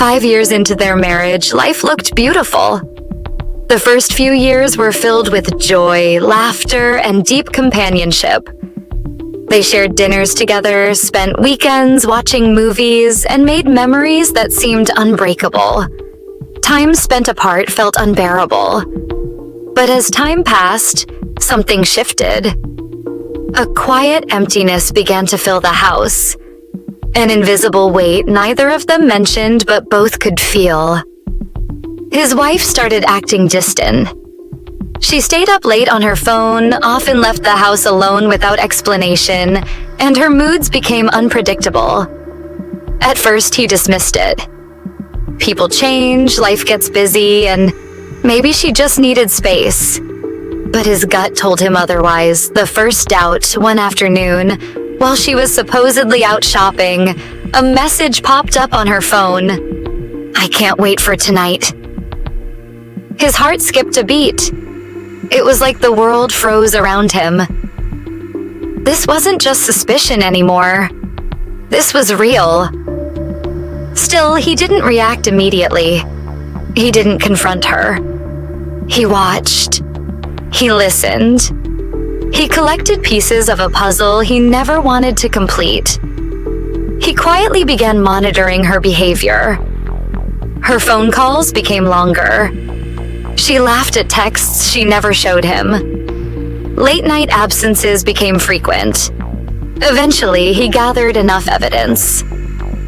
5 years into their marriage, life looked beautiful. The first few years were filled with joy, laughter, and deep companionship. They shared dinners together, spent weekends watching movies, and made memories that seemed unbreakable. Time spent apart felt unbearable. But as time passed, something shifted. A quiet emptiness began to fill the house. An invisible weight neither of them mentioned but both could feel. His wife started acting distant. She stayed up late on her phone, often left the house alone without explanation, and her moods became unpredictable. At first, he dismissed it. People change, life gets busy, and maybe she just needed space. But his gut told him otherwise the first doubt one afternoon, while she was supposedly out shopping. A message popped up on her phone. "I can't wait for tonight." His heart skipped a beat. It was like the world froze around him. This wasn't just suspicion anymore. This was real. Still, he didn't react immediately. He didn't confront her. He watched. He listened. He collected pieces of a puzzle he never wanted to complete. He quietly began monitoring her behavior. Her phone calls became longer. She laughed at texts she never showed him. Late-night absences became frequent. Eventually, he gathered enough evidence.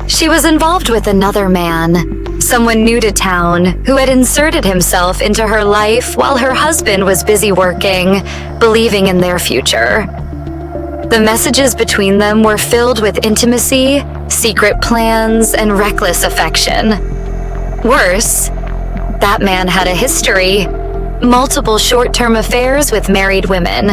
She was involved with another man, someone new to town, who had inserted himself into her life while her husband was busy working, believing in their future. The messages between them were filled with intimacy, secret plans, and reckless affection. Worse, that man had a history, multiple short-term affairs with married women.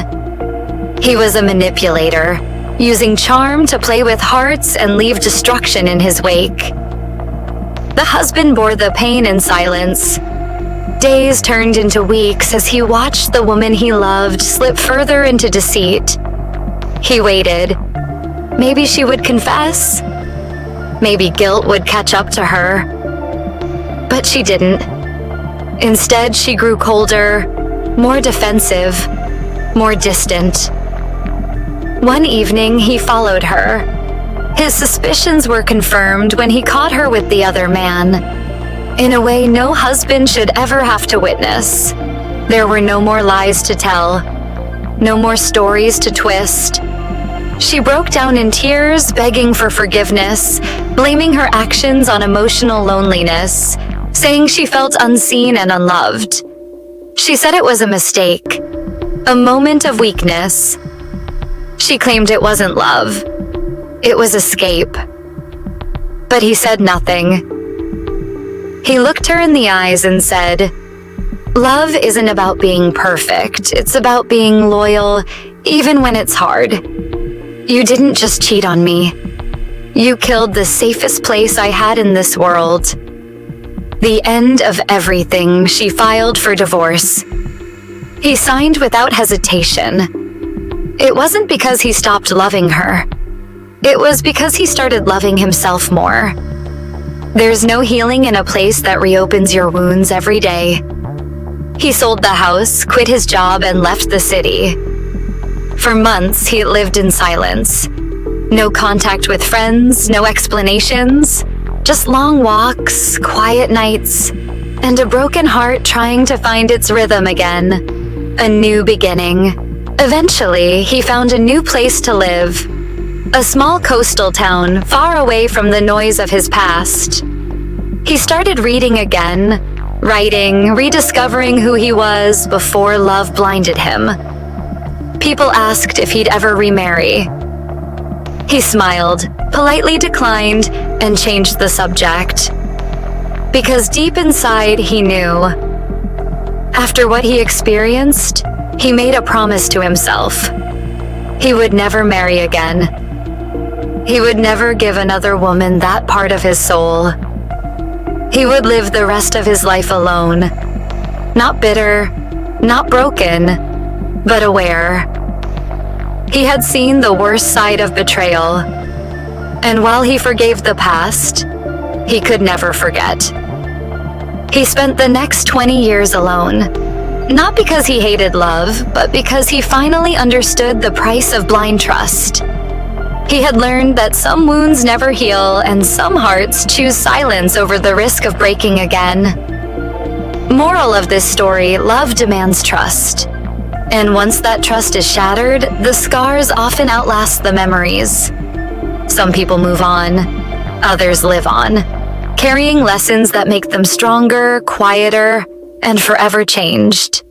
He was a manipulator, using charm to play with hearts and leave destruction in his wake. The husband bore the pain in silence. Days turned into weeks as he watched the woman he loved slip further into deceit. He waited. Maybe she would confess. Maybe guilt would catch up to her. But she didn't. Instead, she grew colder, more defensive, more distant. One evening, he followed her. His suspicions were confirmed when he caught her with the other man, in a way no husband should ever have to witness. There were no more lies to tell, no more stories to twist. She broke down in tears, begging for forgiveness, blaming her actions on emotional loneliness, saying she felt unseen and unloved. She said it was a mistake, a moment of weakness. She claimed it wasn't love. It was escape. But he said nothing. He looked her in the eyes and said, "Love isn't about being perfect. It's about being loyal, even when it's hard. You didn't just cheat on me. You killed the safest place I had in this world." The end of everything, she filed for divorce. He signed without hesitation. It wasn't because he stopped loving her. It was because he started loving himself more. There's no healing in a place that reopens your wounds every day. He sold the house, quit his job, and left the city. For months, he lived in silence. No contact with friends, no explanations, just long walks, quiet nights, and a broken heart trying to find its rhythm again. A new beginning. Eventually, he found a new place to live. A small coastal town, far away from the noise of his past. He started reading again, writing, rediscovering who he was before love blinded him. People asked if he'd ever remarry. He smiled, politely declined, and changed the subject. Because deep inside, he knew. After what he experienced, he made a promise to himself. He would never marry again. He would never give another woman that part of his soul. He would live the rest of his life alone. Not bitter, not broken, but aware. He had seen the worst side of betrayal. And while he forgave the past, he could never forget. He spent the next 20 years alone, not because he hated love, but because he finally understood the price of blind trust. He had learned that some wounds never heal and some hearts choose silence over the risk of breaking again. Moral of this story: love demands trust. And once that trust is shattered, the scars often outlast the memories. Some people move on, others live on, carrying lessons that make them stronger, quieter, and forever changed.